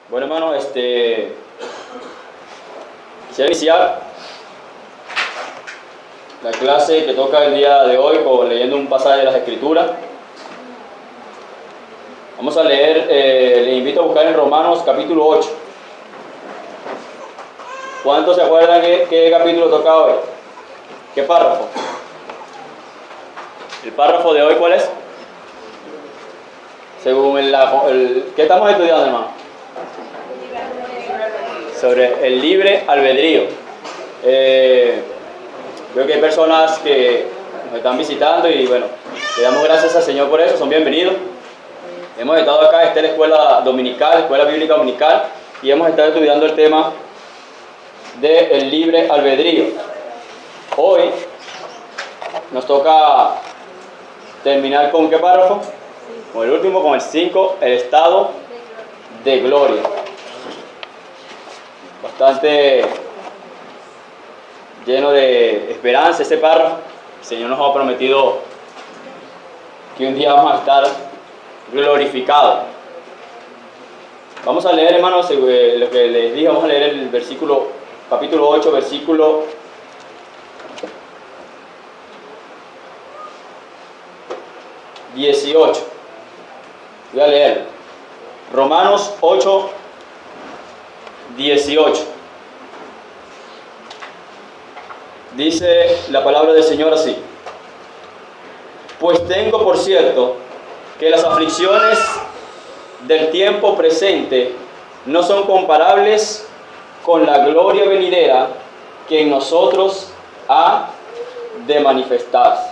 Bueno, hermano, quisiera iniciar la clase que toca el día de hoy leyendo un pasaje de las Escrituras. Vamos a leer, les invito a buscar en Romanos capítulo 8. ¿Cuántos se acuerdan qué capítulo toca hoy? ¿Qué párrafo? ¿El párrafo de hoy cuál es? Según ¿qué estamos estudiando, hermano? Sobre el libre albedrío. Veo que hay personas que nos están visitando y bueno, le damos gracias al Señor por eso, son bienvenidos. Hemos estado acá, esta es la escuela dominical, escuela bíblica dominical, y hemos estado estudiando el tema del libre albedrío. Hoy nos toca terminar con ¿qué párrafo? Con el último, con el 5, el estado de gloria. Bastante lleno de esperanza ese párrafo. El Señor nos ha prometido que un día vamos a estar glorificados. Vamos a leer, hermanos, lo que les dije, vamos a leer el versículo, capítulo 8, versículo 18. Voy a leer Romanos 8, 18. Dice la palabra del Señor así: pues tengo por cierto que las aflicciones del tiempo presente no son comparables con la gloria venidera que en nosotros ha de manifestarse.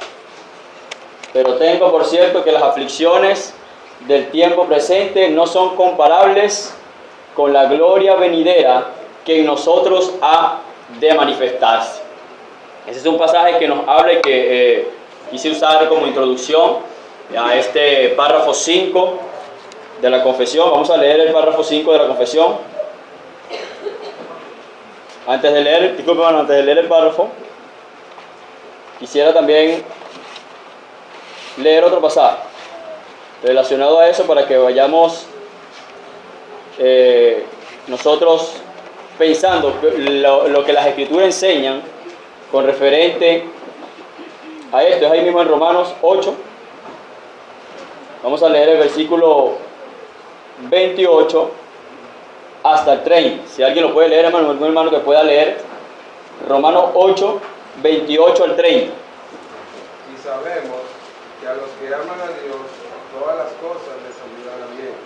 Pero tengo por cierto que las aflicciones del tiempo presente no son comparables con la gloria venidera que en nosotros ha de manifestarse. Ese es un pasaje que nos habla y que quise usar como introducción a este párrafo 5 de la confesión. Vamos a leer el párrafo 5 de la confesión. Antes de leer el párrafo, quisiera también leer otro pasaje relacionado a eso para que vayamos nosotros pensando lo que las Escrituras enseñan con referente a esto. Es ahí mismo en Romanos 8. Vamos a leer el versículo 28 hasta el 30. Si alguien lo puede leer, hermano, algún hermano que pueda leer Romanos 8, 28 al 30. Y sabemos que a los que aman a Dios, todas las cosas les ayudan a bien.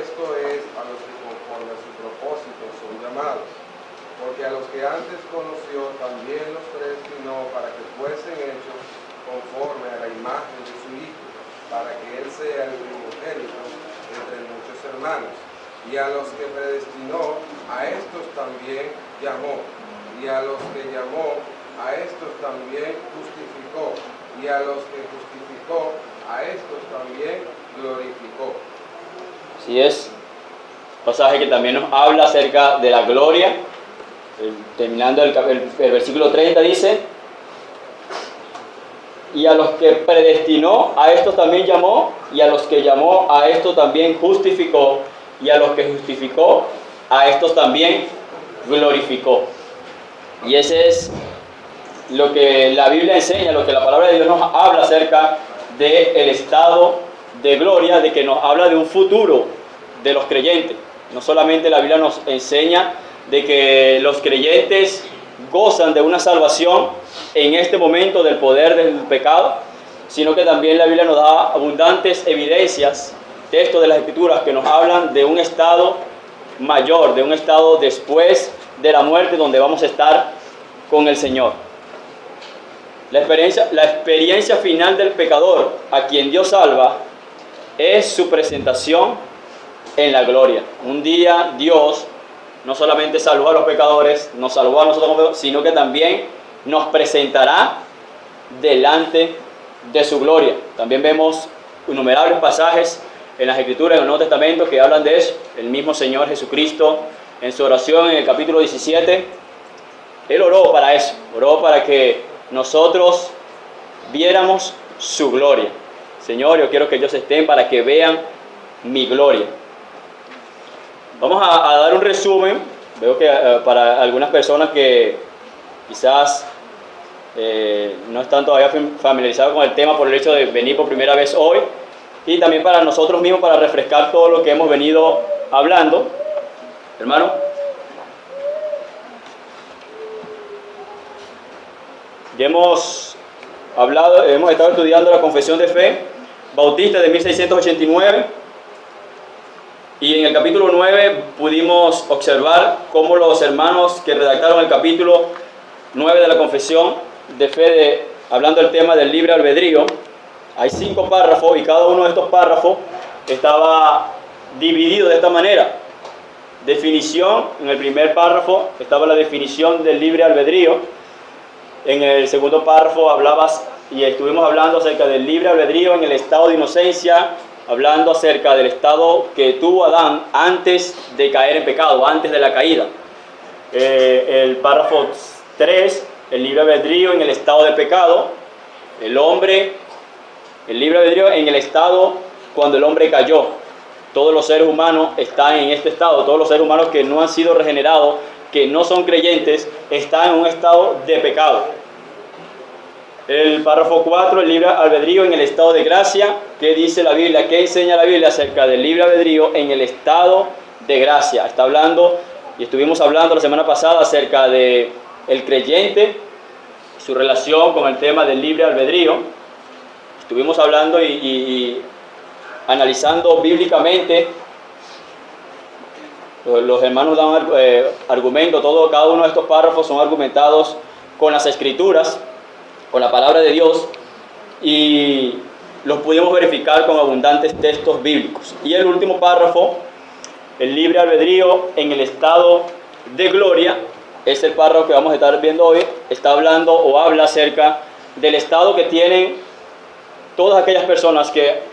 Esto es a los que conforme a su propósito son llamados. Porque a los que antes conoció también los predestinó para que fuesen hechos conforme a la imagen de su Hijo, para que Él sea el primogénito entre muchos hermanos. Y a los que predestinó, a estos también llamó. Y a los que llamó, a estos también justificó. Y a los que justificó, a estos también glorificó. Así es. Pasaje que también nos habla acerca de la gloria. Terminando el versículo 30 dice: y a los que predestinó, a estos también llamó, y a los que llamó, a estos también justificó, y a los que justificó, a estos también glorificó. Y ese es lo que la Biblia enseña, lo que la palabra de Dios nos habla acerca del estado de gloria, de que nos habla de un futuro de los creyentes. No solamente la Biblia nos enseña de que los creyentes gozan de una salvación en este momento del poder del pecado, sino que también la Biblia nos da abundantes evidencias, textos de las Escrituras que nos hablan de un estado mayor, de un estado después de la muerte, donde vamos a estar con el Señor. La experiencia final del pecador, a quien Dios salva, es su presentación en la gloria. Un día Dios no solamente salvó a los pecadores, nos salvó a nosotros, sino que también nos presentará delante de su gloria. También vemos innumerables pasajes en las Escrituras, en el Nuevo Testamento, que hablan de eso. El mismo Señor Jesucristo, en su oración en el capítulo 17, Él oró para eso, oró para que nosotros viéramos su gloria. Señor, yo quiero que ellos estén para que vean mi gloria. Vamos a dar un resumen. Veo que para algunas personas que quizás no están todavía familiarizados con el tema por el hecho de venir por primera vez hoy, y también para nosotros mismos para refrescar todo lo que hemos venido hablando. Hermano, ya hemos estado estudiando la Confesión de Fe Bautista de 1689, y en el capítulo 9 pudimos observar cómo los hermanos que redactaron el capítulo 9 de la Confesión de Fe, hablando del tema del libre albedrío, hay 5 párrafos, y cada uno de estos párrafos estaba dividido de esta manera. Definición: en el primer párrafo estaba la definición del libre albedrío. En el segundo párrafo hablabas y estuvimos hablando acerca del libre albedrío en el estado de inocencia, hablando acerca del estado que tuvo Adán antes de caer en pecado, antes de la caída. El párrafo 3, el libre albedrío en el estado de pecado. El libre albedrío en el estado cuando el hombre cayó. Todos los seres humanos están en este estado. Todos los seres humanos que no han sido regenerados, que no son creyentes, están en un estado de pecado. El párrafo 4, el libre albedrío en el estado de gracia. ¿Qué dice la Biblia? ¿Qué enseña la Biblia acerca del libre albedrío en el estado de gracia? Está hablando, y estuvimos hablando la semana pasada acerca de el creyente, su relación con el tema del libre albedrío. Estuvimos hablando y analizando bíblicamente. Los hermanos dan argumento, cada uno de estos párrafos son argumentados con las escrituras, con la palabra de Dios, y los pudimos verificar con abundantes textos bíblicos. Y el último párrafo, el libre albedrío en el estado de gloria, es el párrafo que vamos a estar viendo hoy. Está hablando o habla acerca del estado que tienen todas aquellas personas que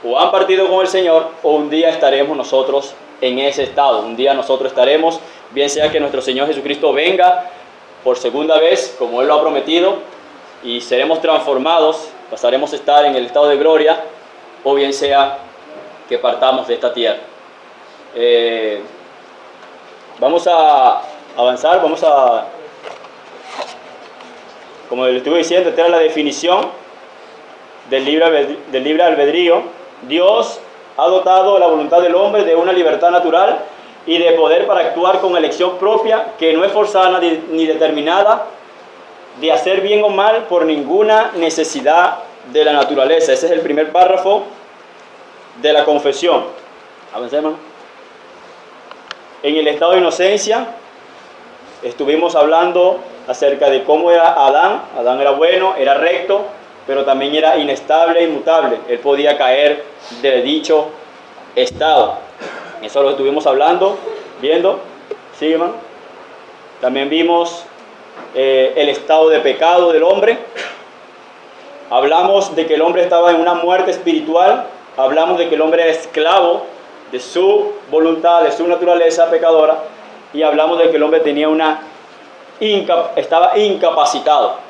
o han partido con el Señor, o un día estaremos nosotros en ese estado. Un día nosotros estaremos, bien sea que nuestro Señor Jesucristo venga por segunda vez, como Él lo ha prometido, y seremos transformados, pasaremos a estar en el estado de gloria, o bien sea que partamos de esta tierra. Vamos a avanzar, como les estuve diciendo, esta era la definición del libre albedrío. Dios ha dotado la voluntad del hombre de una libertad natural y de poder para actuar con elección propia, que no es forzada ni determinada de hacer bien o mal por ninguna necesidad de la naturaleza. Ese es el primer párrafo de la confesión. Avancemos. En el estado de inocencia estuvimos hablando acerca de cómo era Adán. Adán era bueno, era recto, pero también era inestable e inmutable. Él podía caer de dicho estado. Eso lo estuvimos viendo. ¿Sí, hermano? También vimos el estado de pecado del hombre. Hablamos de que el hombre estaba en una muerte espiritual. Hablamos de que el hombre era esclavo de su voluntad, de su naturaleza pecadora. Y hablamos de que el hombre tenía estaba incapacitado.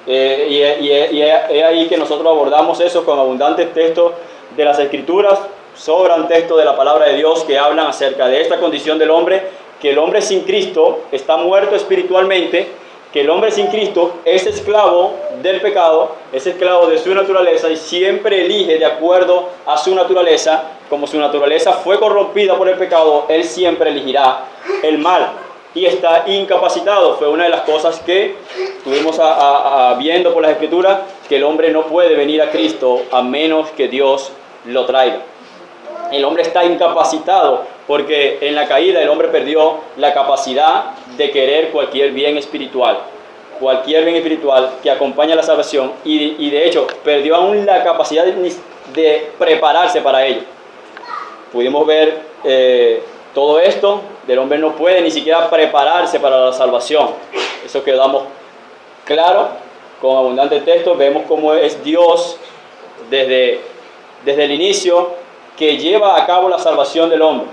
Y es ahí que nosotros abordamos eso con abundantes textos de las Escrituras. Sobran textos de la palabra de Dios que hablan acerca de esta condición del hombre, que el hombre sin Cristo está muerto espiritualmente, que el hombre sin Cristo es esclavo del pecado, es esclavo de su naturaleza, y siempre elige de acuerdo a su naturaleza. Como su naturaleza fue corrompida por el pecado, él siempre elegirá el mal y está incapacitado. Fue una de las cosas que estuvimos viendo por las Escrituras, que el hombre no puede venir a Cristo a menos que Dios lo traiga. El hombre está incapacitado porque en la caída el hombre perdió la capacidad de querer cualquier bien espiritual que acompaña la salvación, y de hecho perdió aún la capacidad de prepararse para ello. Pudimos ver todo esto. El hombre no puede ni siquiera prepararse para la salvación. Eso quedamos claro con abundantes textos. Vemos cómo es Dios desde el inicio que lleva a cabo la salvación del hombre,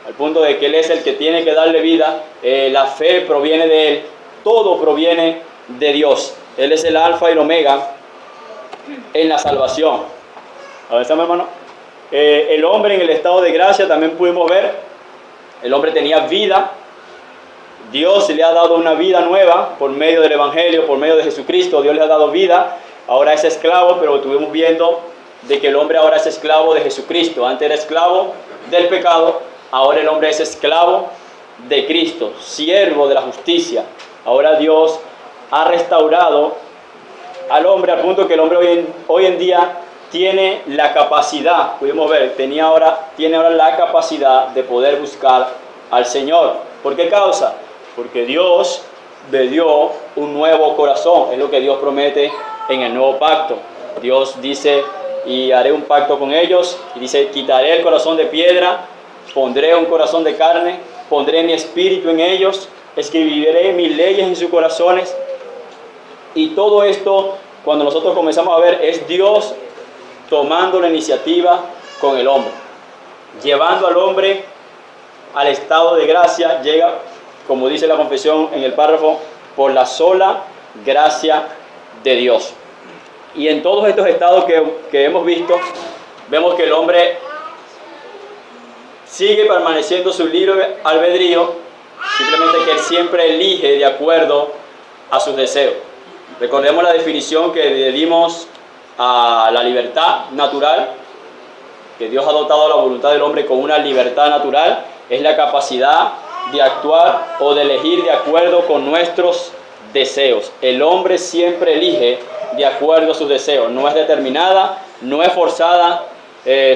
al punto de que Él es el que tiene que darle vida. La fe proviene de Él, todo proviene de Dios. Él es el alfa y el omega en la salvación. Avanzamos, hermano. El hombre en el estado de gracia también pudimos ver El hombre tenía vida. Dios le ha dado una vida nueva por medio del Evangelio, por medio de Jesucristo. Dios le ha dado vida. Ahora es esclavo, pero estuvimos viendo de que el hombre ahora es esclavo de Jesucristo. Antes era esclavo del pecado, ahora el hombre es esclavo de Cristo, siervo de la justicia. Ahora Dios ha restaurado al hombre al punto que el hombre hoy en día tiene la capacidad, pudimos ver, tiene ahora la capacidad de poder buscar al Señor. ¿Por qué causa? Porque Dios le dio un nuevo corazón, es lo que Dios promete en el nuevo pacto. Dios dice, y haré un pacto con ellos, y dice, quitaré el corazón de piedra, pondré un corazón de carne, pondré mi espíritu en ellos, escribiré mis leyes en sus corazones. Y todo esto, cuando nosotros comenzamos a ver, es Dios tomando la iniciativa con el hombre, llevando al hombre al estado de gracia. Llega, como dice la confesión en el párrafo, por la sola gracia de Dios. Y en todos estos estados que hemos visto, vemos que el hombre sigue permaneciendo su libre albedrío, simplemente que él siempre elige de acuerdo a sus deseos. Recordemos la definición que le dimos a la libertad natural, que Dios ha dotado a la voluntad del hombre con una libertad natural, es la capacidad de actuar o de elegir de acuerdo con nuestros deseos. El hombre siempre elige de acuerdo a sus deseos, no es determinada, no es forzada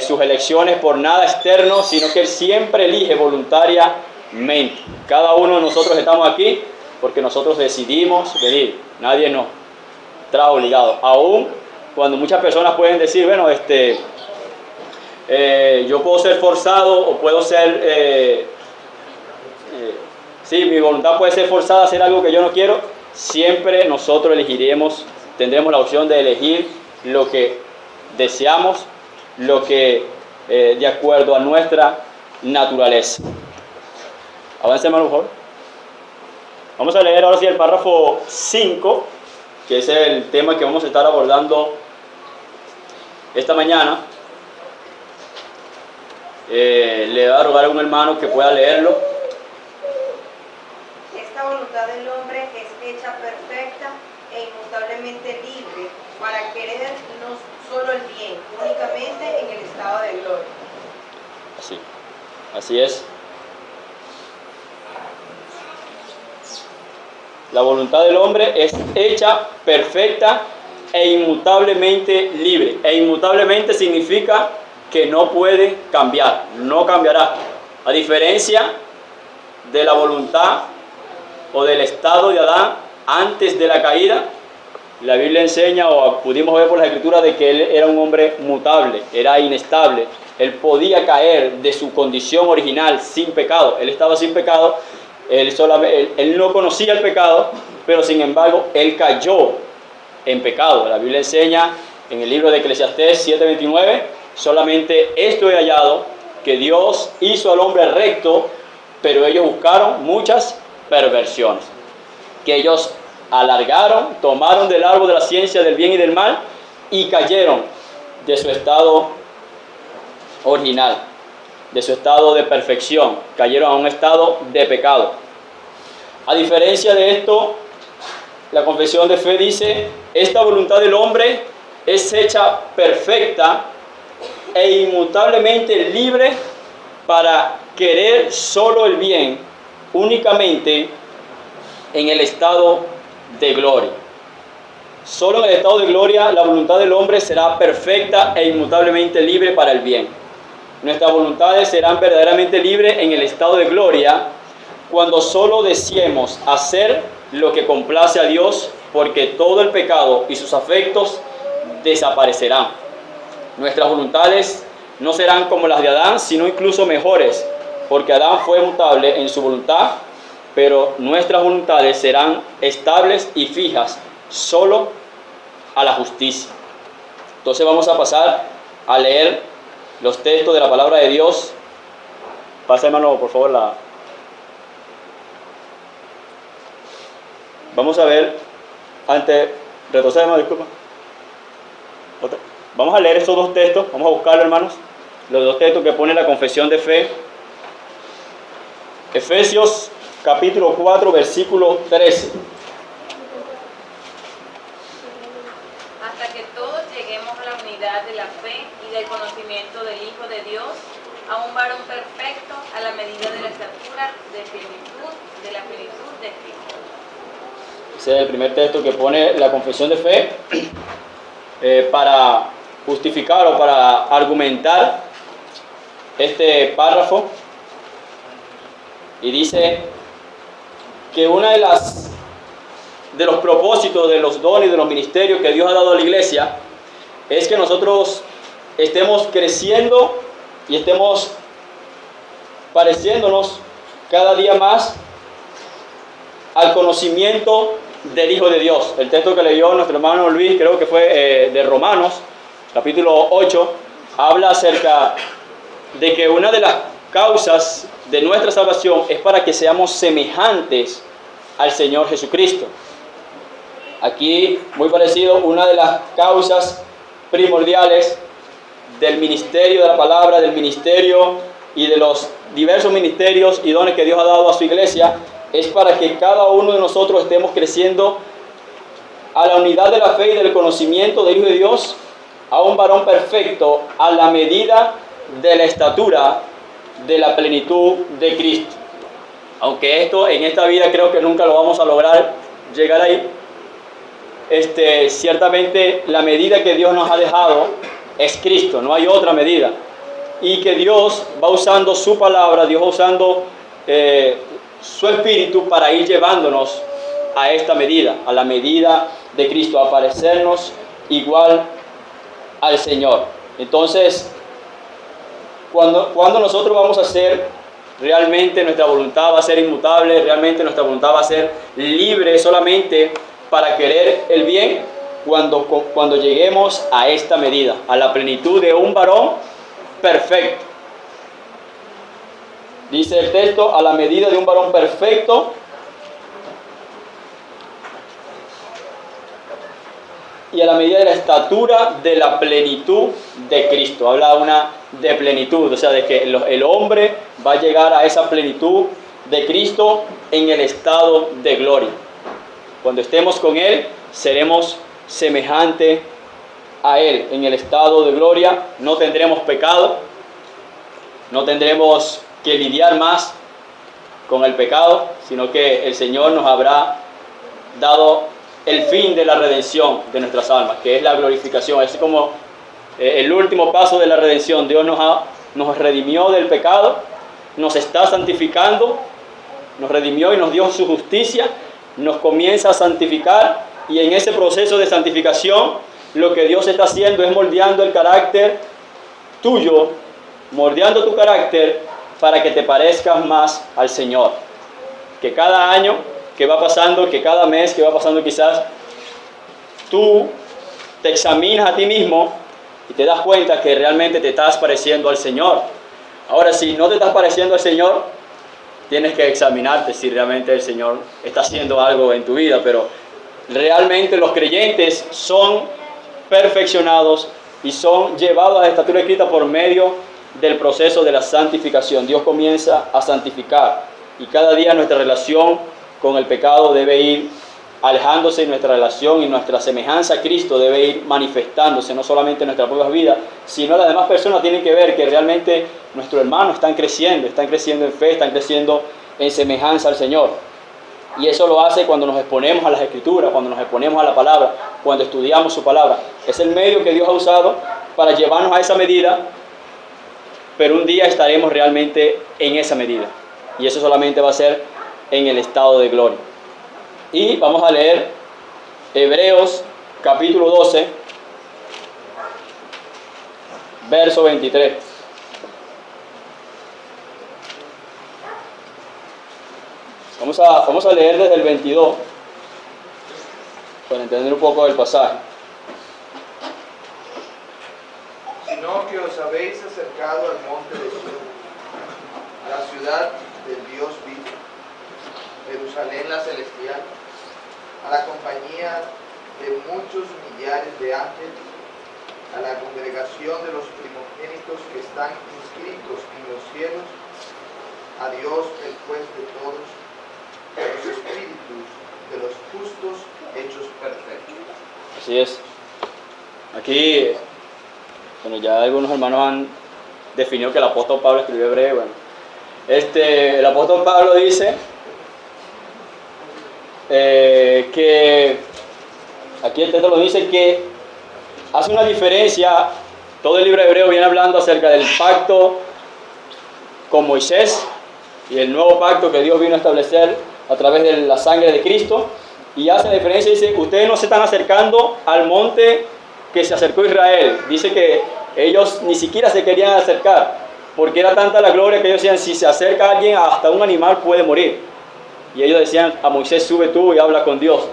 sus elecciones por nada externo, sino que él siempre elige voluntariamente. Cada uno de nosotros estamos aquí porque nosotros decidimos venir, nadie nos trajo obligado. Aún cuando muchas personas pueden decir, bueno, yo puedo ser forzado o puedo ser, sí, mi voluntad puede ser forzada a hacer algo que yo no quiero, siempre nosotros elegiremos, tendremos la opción de elegir lo que deseamos, lo que de acuerdo a nuestra naturaleza. Avance, hermano, por favor. Vamos a leer ahora sí el párrafo 5, que es el tema que vamos a estar abordando esta mañana. Le voy a rogar a un hermano que pueda leerlo. Esta voluntad del hombre es hecha perfecta e inmutablemente libre para querer no solo el bien, únicamente en el estado de gloria. Así es. La voluntad del hombre es hecha perfecta e inmutablemente libre. E inmutablemente significa que no puede cambiar, no cambiará. A diferencia de la voluntad o del estado de Adán antes de la caída, la Biblia enseña, o pudimos ver por las Escrituras, de que él era un hombre mutable, era inestable. Él podía caer de su condición original sin pecado. Él estaba sin pecado, él no conocía el pecado, pero sin embargo, él cayó en pecado. La Biblia enseña en el libro de Eclesiastés 7:29, solamente esto he hallado, que Dios hizo al hombre recto, pero ellos buscaron muchas perversiones. Que ellos alargaron, tomaron del árbol de la ciencia del bien y del mal y cayeron de su estado original, de su estado de perfección, cayeron a un estado de pecado. A diferencia de esto, la confesión de fe dice, esta voluntad del hombre es hecha perfecta e inmutablemente libre para querer solo el bien, únicamente en el estado de gloria. Solo en el estado de gloria la voluntad del hombre será perfecta e inmutablemente libre para el bien. Nuestras voluntades serán verdaderamente libres en el estado de gloria cuando solo deseemos hacer lo que complace a Dios, porque todo el pecado y sus afectos desaparecerán. Nuestras voluntades no serán como las de Adán, sino incluso mejores, porque Adán fue mutable en su voluntad, pero nuestras voluntades serán estables y fijas solo a la justicia. Entonces vamos a pasar a leer los textos de la palabra de Dios. Pasa, hermano, por favor, Vamos a ver, retrocede, hermano, disculpa. Vamos a leer estos dos textos, vamos a buscarlo, hermanos. Los dos textos que pone la confesión de fe. Efesios capítulo 4, versículo 13. Hasta que todos lleguemos a la unidad de la fe y del conocimiento del Hijo de Dios, a un varón perfecto, a la medida de la estatura de la plenitud de Cristo. Ese es el primer texto que pone la confesión de fe para justificar o para argumentar este párrafo. Y dice que una de los propósitos de los dones y de los ministerios que Dios ha dado a la iglesia es que nosotros estemos creciendo y estemos pareciéndonos cada día más al conocimiento del Hijo de Dios. El texto que leyó nuestro hermano Luis, creo que fue de Romanos, capítulo 8, habla acerca de que una de las causas de nuestra salvación es para que seamos semejantes al Señor Jesucristo. Aquí, muy parecido, una de las causas primordiales del ministerio de la palabra, del ministerio y de los diversos ministerios y dones que Dios ha dado a su iglesia, es para que cada uno de nosotros estemos creciendo a la unidad de la fe y del conocimiento del Hijo de Dios, a un varón perfecto, a la medida de la estatura de la plenitud de Cristo. Aunque esto en esta vida creo que nunca lo vamos a lograr llegar ahí, ciertamente la medida que Dios nos ha dejado es Cristo, no hay otra medida. Y que Dios va usando su palabra, Dios va usando su espíritu para ir llevándonos a esta medida, a la medida de Cristo, a parecernos igual al Señor. Entonces, cuando nosotros vamos a ser realmente, nuestra voluntad va a ser inmutable, realmente nuestra voluntad va a ser libre solamente para querer el bien, cuando lleguemos a esta medida, a la plenitud de un varón perfecto. Dice el texto, a la medida de un varón perfecto y a la medida de la estatura de la plenitud de Cristo. Habla de plenitud, o sea, de que el hombre va a llegar a esa plenitud de Cristo en el estado de gloria. Cuando estemos con Él, seremos semejantes a Él en el estado de gloria. No tendremos pecado, no tendremos que lidiar más con el pecado, sino que el Señor nos habrá dado el fin de la redención de nuestras almas, que es la glorificación. Es como el último paso de la redención. Dios nos redimió del pecado, nos está santificando, nos redimió y nos dio su justicia, nos comienza a santificar, y en ese proceso de santificación lo que Dios está haciendo es moldeando el carácter tuyo, moldeando tu carácter para que te parezcas más al Señor. Que cada año que va pasando, que cada mes que va pasando, quizás tú te examinas a ti mismo y te das cuenta que realmente te estás pareciendo al Señor. Ahora, si no te estás pareciendo al Señor, tienes que examinarte si realmente el Señor está haciendo algo en tu vida. Pero realmente los creyentes son perfeccionados y son llevados a la estatura de Cristo por medio del proceso de la santificación. Dios comienza a santificar y cada día nuestra relación con el pecado debe ir alejándose, y nuestra relación y nuestra semejanza a Cristo debe ir manifestándose, no solamente en nuestra propia vida, sino las demás personas tienen que ver que realmente nuestros hermanos están creciendo en fe, están creciendo en semejanza al Señor. Y eso lo hace cuando nos exponemos a las Escrituras, cuando nos exponemos a la palabra, cuando estudiamos su palabra. Es el medio que Dios ha usado para llevarnos a esa medida, pero un día estaremos realmente en esa medida. Y eso solamente va a ser en el estado de gloria. Y vamos a leer Hebreos capítulo 12, verso 23. Vamos a leer desde el 22 para entender un poco el pasaje. Sino que os habéis acercado al monte de Sion, a la ciudad del Dios vivo, Jerusalén la celestial, a la compañía de muchos millares de ángeles, a la congregación de los primogénitos que están inscritos en los cielos, a Dios el juez de todos, a los espíritus de los justos hechos perfectos. Así es. Aquí, bueno, ya algunos hermanos han definido que el apóstol Pablo escribió hebreo. Bueno, el apóstol Pablo dice que, aquí el texto lo dice, que hace una diferencia. Todo el libro de Hebreo viene hablando acerca del pacto con Moisés y el nuevo pacto que Dios vino a establecer a través de la sangre de Cristo, y hace la diferencia. Dice, ustedes no se están acercando al monte que se acercó Israel. Dice que ellos ni siquiera se querían acercar, porque era tanta la gloria que ellos decían, si se acerca alguien, hasta un animal puede morir. Y ellos decían a Moisés, sube tú y habla con Dios.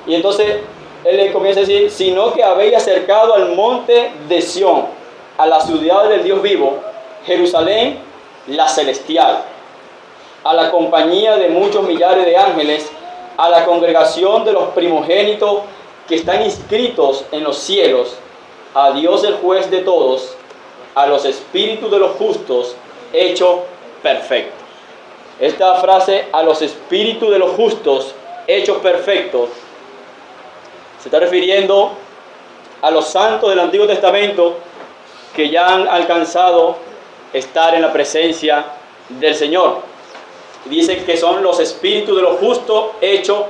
Y entonces él le comienza a decir, sino que habéis acercado al monte de Sión, a la ciudad del Dios vivo, Jerusalén, la celestial, a la compañía de muchos millares de ángeles, a la congregación de los primogénitos que están inscritos en los cielos, a Dios el juez de todos, a los espíritus de los justos, hecho perfecto. Esta frase, a los espíritus de los justos, hechos perfectos, se está refiriendo a los santos del Antiguo Testamento que ya han alcanzado estar en la presencia del Señor. Dice que son los espíritus de los justos hechos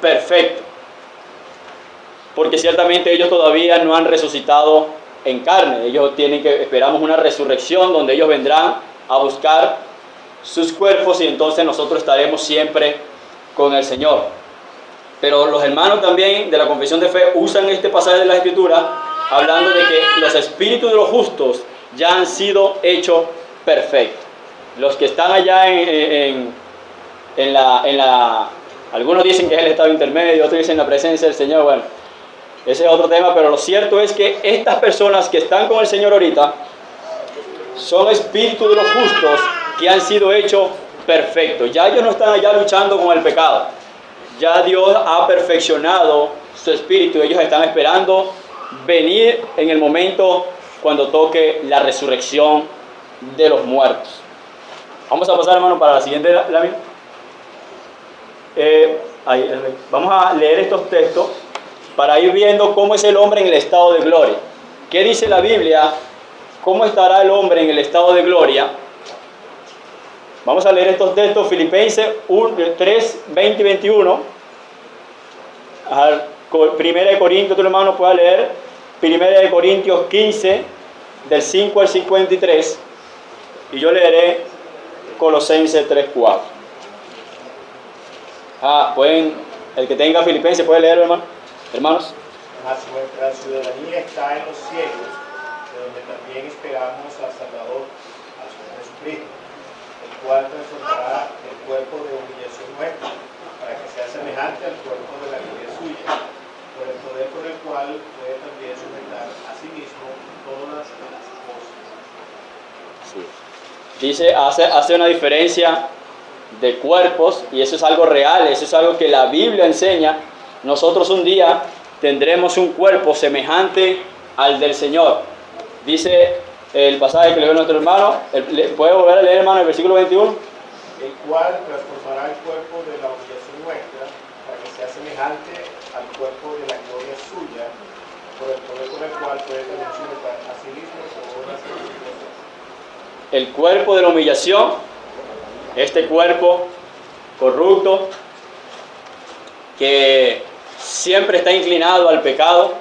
perfectos, porque ciertamente ellos todavía no han resucitado en carne. Ellos esperamos una resurrección donde ellos vendrán a buscar sus cuerpos y entonces nosotros estaremos siempre con el Señor. Pero los hermanos también de la Confesión de Fe usan este pasaje de la Escritura hablando de que los espíritus de los justos ya han sido hechos perfectos. Los que están allá algunos dicen que es el estado intermedio, otros dicen la presencia del Señor. Bueno, ese es otro tema, pero lo cierto es que estas personas que están con el Señor ahorita son espíritus de los justos que han sido hechos perfectos. Ya ellos no están allá luchando con el pecado. Ya Dios ha perfeccionado su espíritu. Ellos están esperando venir en el momento cuando toque la resurrección de los muertos. Vamos a pasar, hermano, para la siguiente lámina. Vamos a leer estos textos para ir viendo cómo es el hombre en el estado de gloria. ¿Qué dice la Biblia? ¿Cómo estará el hombre en el estado de gloria? Vamos a leer estos textos, Filipenses 3, 20 y 21. Primera de Corintios, tu hermano pueda leer. Primera de Corintios 15, del 5 al 53. Y yo leeré Colosenses 3, 4. El que tenga Filipenses puede leer, hermanos. Mas nuestra ciudadanía está en los cielos, de donde también esperamos al Salvador, al Señor Jesucristo, el cual transformará el cuerpo de humillación nuestro, para que sea semejante al cuerpo de la gloria suya, por el poder con el cual puede también sujetar a sí mismo todas las cosas. Sí. Dice, hace una diferencia de cuerpos, y eso es algo real, eso es algo que la Biblia enseña. Nosotros un día tendremos un cuerpo semejante al del Señor. Dice el pasaje que leyó nuestro hermano, ¿puede volver a leer, hermano, el versículo 21? El cual transformará el cuerpo de la humillación nuestra, para que sea semejante al cuerpo de la gloria suya, por el poder con el cual puede también sujetar a sí mismo todas las cosas. El cuerpo de la humillación, este cuerpo corrupto, que siempre está inclinado al pecado,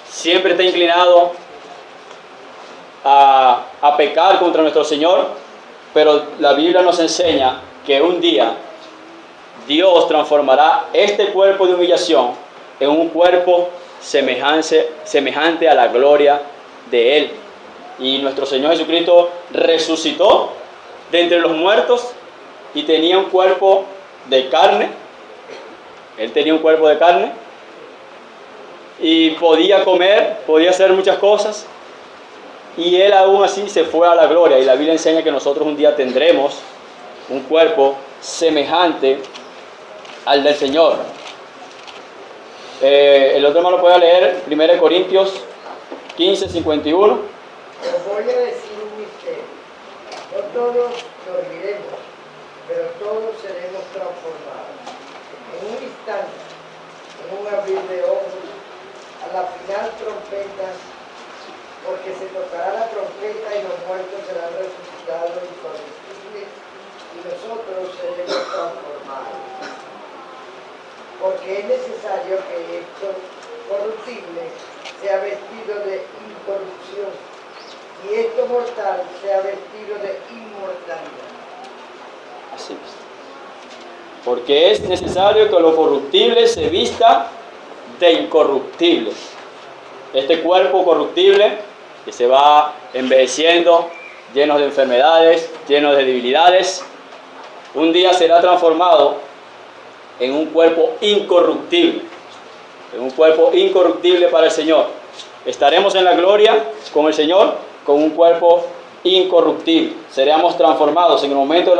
siempre está inclinado a pecar contra nuestro Señor, pero la Biblia nos enseña que un día Dios transformará este cuerpo de humillación en un cuerpo semejante a la gloria de Él. Y nuestro Señor Jesucristo resucitó de entre los muertos y tenía un cuerpo de carne. Él tenía un cuerpo de carne y podía comer, podía hacer muchas cosas, y Él aún así se fue a la gloria. Y la Biblia enseña que nosotros un día tendremos un cuerpo semejante al del Señor. El otro hermano puede leer 1 Corintios 15, 51. Os voy a decir un misterio. No todos dormiremos, pero todos seremos transformados. En un instante, en un abrir de ojos, a la final trompeta, porque se tocará la trompeta y los muertos serán resucitados incorruptibles y nosotros seremos transformados. Porque es necesario que esto corruptible sea vestido de incorrupción y esto mortal sea vestido de inmortalidad. Así es. Porque es necesario que lo corruptible se vista de incorruptible. Este cuerpo corruptible que se va envejeciendo, lleno de enfermedades, lleno de debilidades, un día será transformado en un cuerpo incorruptible. En un cuerpo incorruptible para el Señor. Estaremos en la gloria con el Señor con un cuerpo incorruptible. Seremos transformados en el momento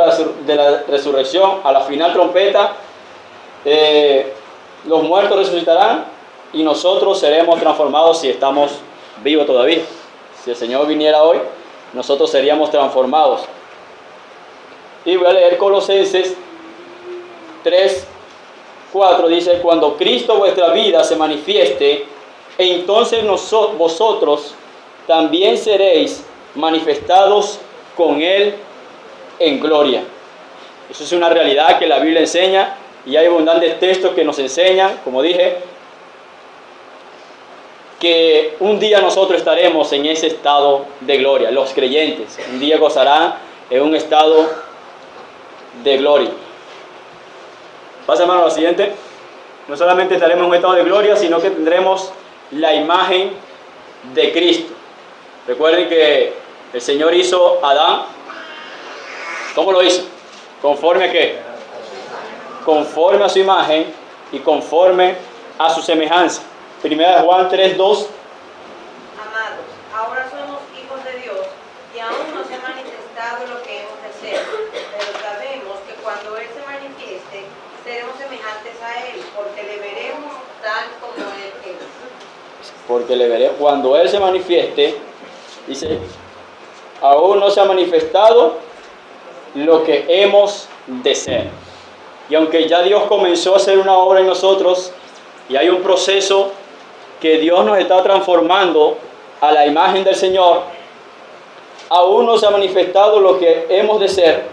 de la resurrección, a la final trompeta. Los muertos resucitarán y nosotros seremos transformados si estamos vivos todavía. Si el Señor viniera hoy, nosotros seríamos transformados. Y voy a leer Colosenses 3:4, dice: cuando Cristo vuestra vida se manifieste, entonces vosotros también seréis manifestados con Él en gloria. Eso es una realidad que la Biblia enseña y hay abundantes textos que nos enseñan, como dije, que un día nosotros estaremos en ese estado de gloria. Los creyentes un día gozarán en un estado de gloria. Pasa, hermano, a lo siguiente. No solamente estaremos en un estado de gloria, sino que tendremos la imagen de Cristo. Recuerden que el Señor hizo a Adán. ¿Cómo lo hizo? ¿Conforme a qué? Conforme a su imagen y conforme a su semejanza. Primera de Juan 3:2. Amados, ahora somos hijos de Dios y aún no se ha manifestado lo que hemos de ser, pero sabemos que cuando Él se manifieste, seremos semejantes a Él, porque le veremos tal como Él es. Porque le veremos cuando Él se manifieste, dice, aún no se ha manifestado lo que hemos de ser. Y aunque ya Dios comenzó a hacer una obra en nosotros y hay un proceso que Dios nos está transformando a la imagen del Señor, aún no se ha manifestado lo que hemos de ser,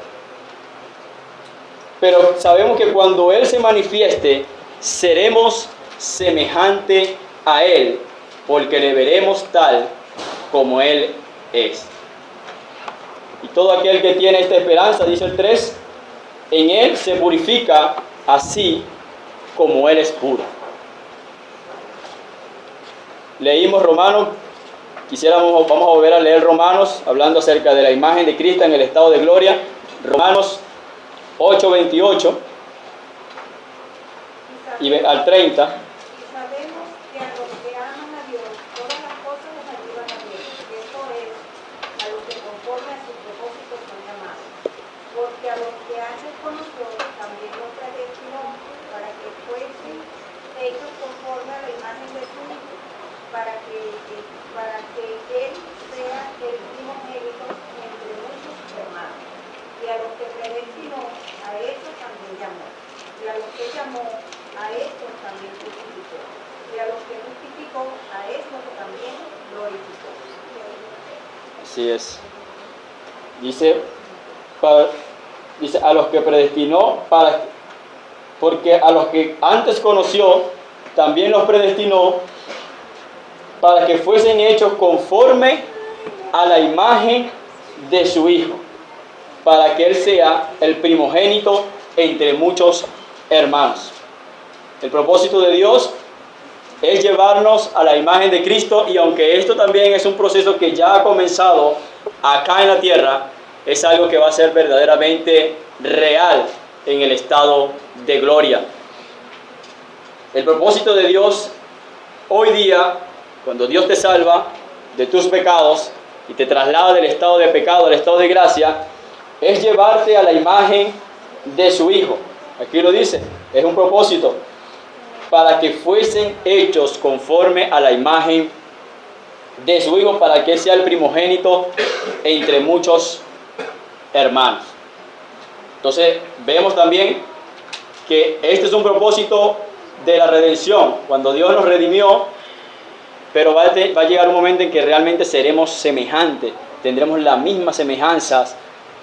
pero sabemos que cuando Él se manifieste, seremos semejante a Él, porque le veremos tal como Él es. Y todo aquel que tiene esta esperanza, dice el 3, en Él se purifica así como Él es puro. Leímos Romanos, vamos a volver a leer Romanos, hablando acerca de la imagen de Cristo en el estado de gloria. Romanos 8:28 y al 30. Y sabemos que a los que aman a Dios, todas las cosas les ayudan a bien, y esto es, a los que conforme a sus propósitos son llamados. Porque a los que antes conoció, también los predestinó, para que fuesen hechos conforme a la imagen de su Hijo, para que Él sea el primogénito entre muchos hermanos. Y a los que predestinó, a estos también llamó. Y a los que llamó, a estos también justificó. Y a los que justificó, a estos también glorificó. Así es. Dice a los que predestinó, porque a los que antes conoció, también los predestinó para que fuesen hechos conforme a la imagen de su Hijo, para que Él sea el primogénito entre muchos hermanos. El propósito de Dios es llevarnos a la imagen de Cristo, y aunque esto también es un proceso que ya ha comenzado acá en la tierra, es algo que va a ser verdaderamente real en el estado de gloria. El propósito de Dios hoy día, cuando Dios te salva de tus pecados y te traslada del estado de pecado al estado de gracia, es llevarte a la imagen de su Hijo. Aquí lo dice, es un propósito, para que fuesen hechos conforme a la imagen de su Hijo, para que sea el primogénito entre muchos hermanos. Entonces vemos también que este es un propósito de la redención, cuando Dios nos redimió, pero va a llegar un momento en que realmente seremos semejantes, tendremos las mismas semejanzas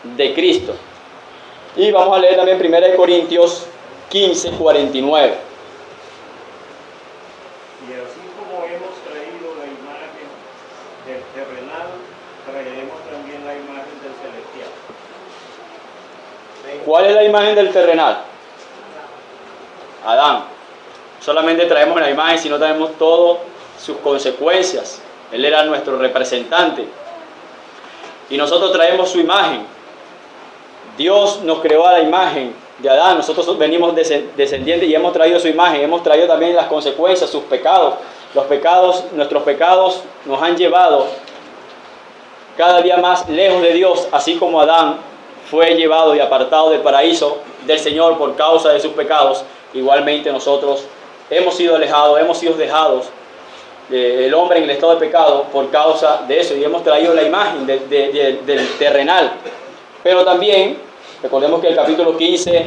de Cristo. Y vamos a leer también 1 Corintios 15, 49. Y así como hemos traído la imagen del terrenal, traeremos también la imagen del celestial. ¿Cuál es la imagen del terrenal? Adán. Solamente traemos la imagen, sino traemos todas sus consecuencias. Él era nuestro representante. Y nosotros traemos su imagen. Dios nos creó a la imagen de Adán. Nosotros venimos descendientes y hemos traído su imagen. Hemos traído también las consecuencias, sus pecados. Nuestros pecados nos han llevado cada día más lejos de Dios, así como Adán fue llevado y apartado del paraíso del Señor por causa de sus pecados. Igualmente nosotros hemos sido alejados, hemos sido dejados del hombre en el estado de pecado por causa de eso, y hemos traído la imagen del terrenal. Pero también, recordemos que el capítulo 15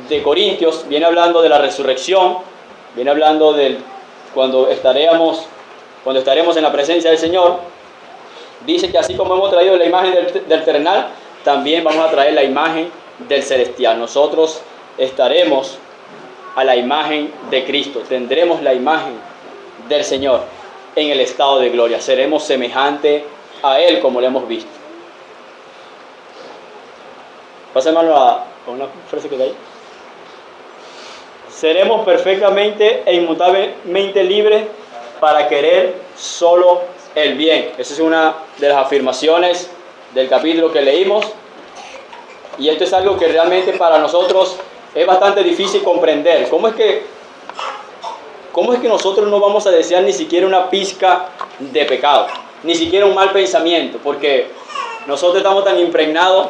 de Corintios viene hablando de la resurrección, viene hablando de cuando estaremos en la presencia del Señor. Dice que así como hemos traído la imagen del terrenal, también vamos a traer la imagen del celestial. Nosotros estaremos a la imagen de Cristo, tendremos la imagen del Señor en el estado de gloria, seremos semejantes a Él como lo hemos visto. Pásame a una frase que está ahí. Seremos perfectamente e inmutablemente libres para querer solo el bien. Esa es una de las afirmaciones del capítulo que leímos. Y esto es algo que realmente para nosotros es bastante difícil comprender. ¿Cómo es que nosotros no vamos a desear ni siquiera una pizca de pecado? Ni siquiera un mal pensamiento. Porque nosotros estamos tan impregnados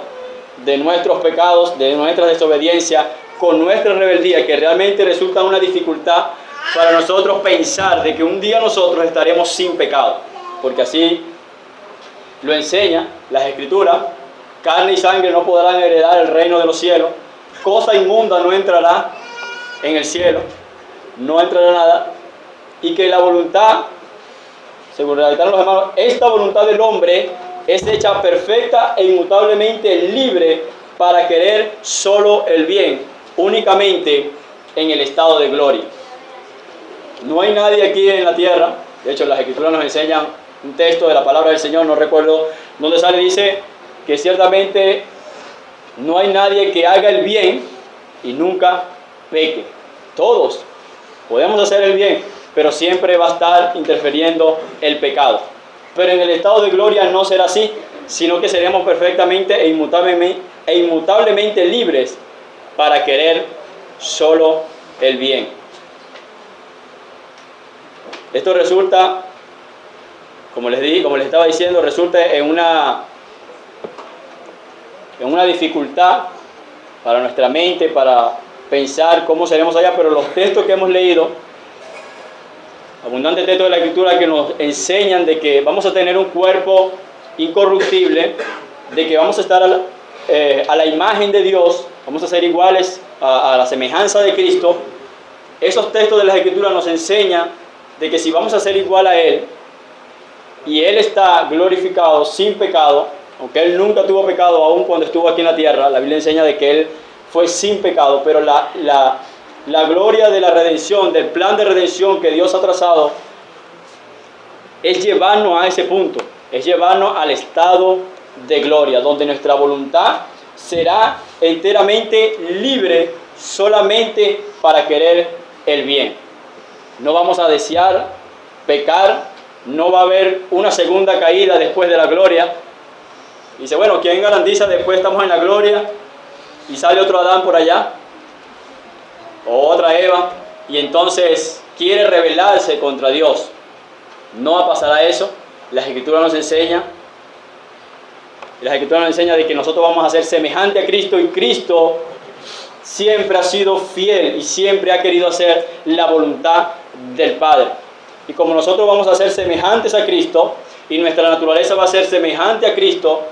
de nuestros pecados, de nuestra desobediencia, con nuestra rebeldía, que realmente resulta una dificultad para nosotros pensar de que un día nosotros estaremos sin pecado. Porque así lo enseña las Escrituras. Carne y sangre no podrán heredar el reino de los cielos. Cosa inmunda no entrará en el cielo. No entrará nada. Y que la voluntad, según relataron los hermanos, esta voluntad del hombre es hecha perfecta e inmutablemente libre para querer solo el bien, únicamente en el estado de gloria. No hay nadie aquí en la tierra. De hecho, las Escrituras nos enseñan un texto de la palabra del Señor, no recuerdo dónde sale, dice que ciertamente no hay nadie que haga el bien y nunca peque. Todos podemos hacer el bien, pero siempre va a estar interfiriendo el pecado. Pero en el estado de gloria no será así, sino que seremos perfectamente e inmutablemente libres para querer solo el bien. Esto resulta, como les estaba diciendo, resulta en una dificultad para nuestra mente, para pensar cómo seremos allá, pero los textos que hemos leído, abundantes textos de la Escritura que nos enseñan de que vamos a tener un cuerpo incorruptible, de que vamos a estar a la imagen de Dios, vamos a ser iguales a la semejanza de Cristo. Esos textos de las Escrituras nos enseñan de que si vamos a ser igual a Él, y Él está glorificado sin pecado, aunque Él nunca tuvo pecado aún cuando estuvo aquí en la tierra, la Biblia enseña de que Él fue sin pecado, pero la gloria de la redención, del plan de redención que Dios ha trazado, es llevarnos a ese punto, es llevarnos al estado de gloria, donde nuestra voluntad será enteramente libre solamente para querer el bien. No vamos a desear pecar, no va a haber una segunda caída después de la gloria. Dice, bueno, ¿quién garantiza después estamos en la gloria y sale otro Adán por allá? O otra Eva, y entonces quiere rebelarse contra Dios. No va a pasar a eso. Las Escrituras nos enseñan de que nosotros vamos a ser semejantes a Cristo, y Cristo siempre ha sido fiel y siempre ha querido hacer la voluntad del Padre. Y como nosotros vamos a ser semejantes a Cristo y nuestra naturaleza va a ser semejante a Cristo,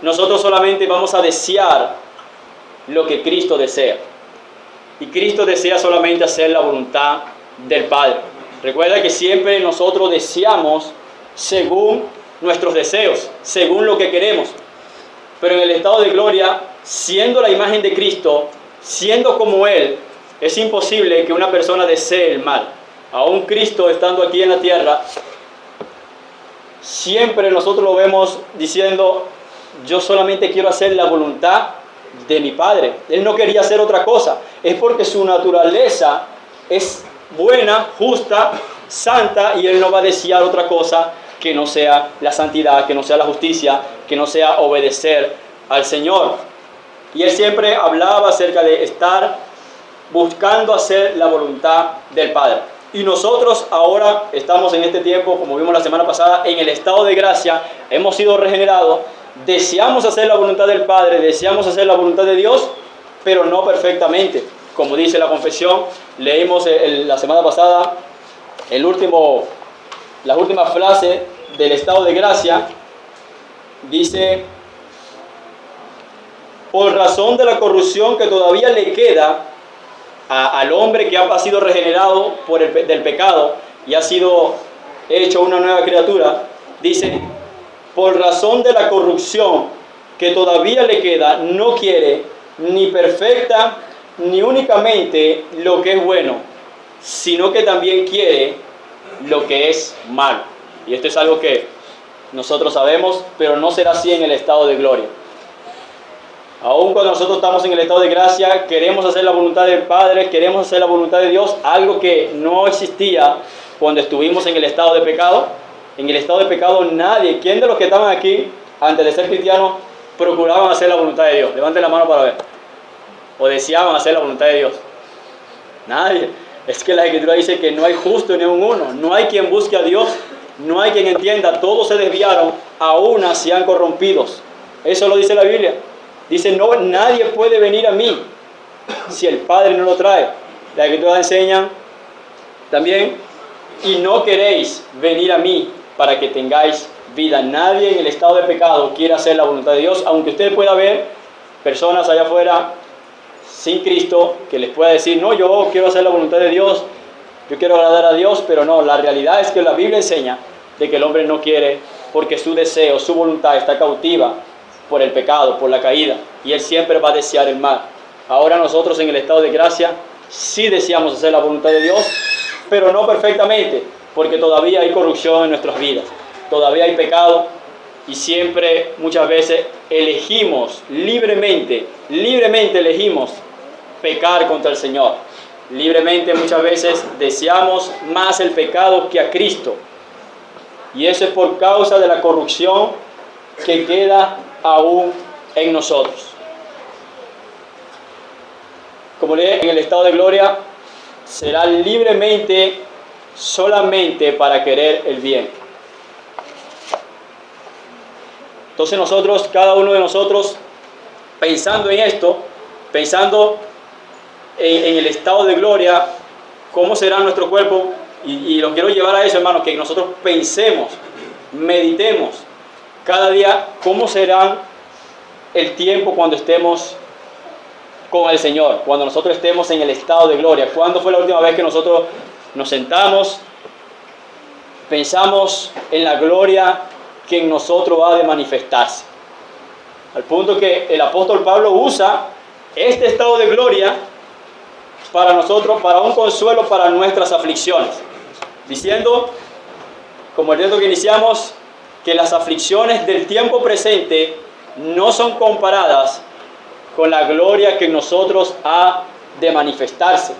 nosotros solamente vamos a desear lo que Cristo desea. Y Cristo desea solamente hacer la voluntad del Padre. Recuerda que siempre nosotros deseamos según nuestros deseos, según lo que queremos. Pero en el estado de gloria, siendo la imagen de Cristo, siendo como Él, es imposible que una persona desee el mal. Aún Cristo estando aquí en la tierra, siempre nosotros lo vemos diciendo: yo solamente quiero hacer la voluntad de mi Padre. Él no quería hacer otra cosa. Es porque su naturaleza es buena, justa, santa, y Él no va a desear otra cosa que no sea la santidad, que no sea la justicia, que no sea obedecer al Señor. Y Él siempre hablaba acerca de estar buscando hacer la voluntad del Padre. Y nosotros ahora estamos en este tiempo, como vimos la semana pasada, en el estado de gracia, hemos sido regenerados, deseamos hacer la voluntad del Padre, deseamos hacer la voluntad de Dios, pero no perfectamente. Como dice la confesión, leímos la semana pasada las últimas frases del estado de gracia. Dice: por razón de la corrupción que todavía le queda al hombre que ha sido regenerado del pecado y ha sido hecho una nueva criatura, dice: por razón de la corrupción que todavía le queda, no quiere ni perfecta ni únicamente lo que es bueno, sino que también quiere lo que es malo. Y esto es algo que nosotros sabemos, pero no será así en el estado de gloria. Aún cuando nosotros estamos en el estado de gracia, queremos hacer la voluntad del Padre, queremos hacer la voluntad de Dios, algo que no existía cuando estuvimos en el estado de pecado. En el estado de pecado nadie, ¿quién de los que estaban aquí antes de ser cristianos procuraban hacer la voluntad de Dios? Levanten la mano para ver. ¿O deseaban hacer la voluntad de Dios? Nadie. Es que la Escritura dice que no hay justo ni un uno. No hay quien busque a Dios, no hay quien entienda. Todos se desviaron, aún sean corrompidos. Eso lo dice la Biblia. Dice: no, nadie puede venir a mí si el Padre no lo trae. La Escritura enseña también: y no queréis venir a mí para que tengáis vida. Nadie en el estado de pecado quiere hacer la voluntad de Dios, aunque usted pueda ver personas allá afuera sin Cristo que les pueda decir: no, yo quiero hacer la voluntad de Dios, yo quiero agradar a Dios, pero no, la realidad es que la Biblia enseña de que el hombre no quiere, porque su deseo, su voluntad está cautiva por el pecado, por la caída, y él siempre va a desear el mal. Ahora nosotros en el estado de gracia sí deseamos hacer la voluntad de Dios, pero no perfectamente, porque todavía hay corrupción en nuestras vidas, todavía hay pecado, y siempre, muchas veces, elegimos libremente elegimos pecar contra el Señor. Libremente muchas veces deseamos más el pecado que a Cristo, y eso es por causa de la corrupción que queda aún en nosotros. Como lee en el estado de gloria, será libremente solamente para querer el bien. Entonces nosotros, cada uno de nosotros, pensando en esto, pensando en el estado de gloria, cómo será nuestro cuerpo, y lo quiero llevar a eso, hermanos, que nosotros pensemos, meditemos cada día cómo será el tiempo cuando estemos con el Señor, cuando nosotros estemos en el estado de gloria. ¿Cuándo fue la última vez que nosotros nos sentamos, pensamos en la gloria que en nosotros va de manifestarse? Al punto que el apóstol Pablo usa este estado de gloria para nosotros, para un consuelo para nuestras aflicciones, diciendo, como el texto que iniciamos, que las aflicciones del tiempo presente no son comparadas con la gloria que en nosotros ha de manifestarse.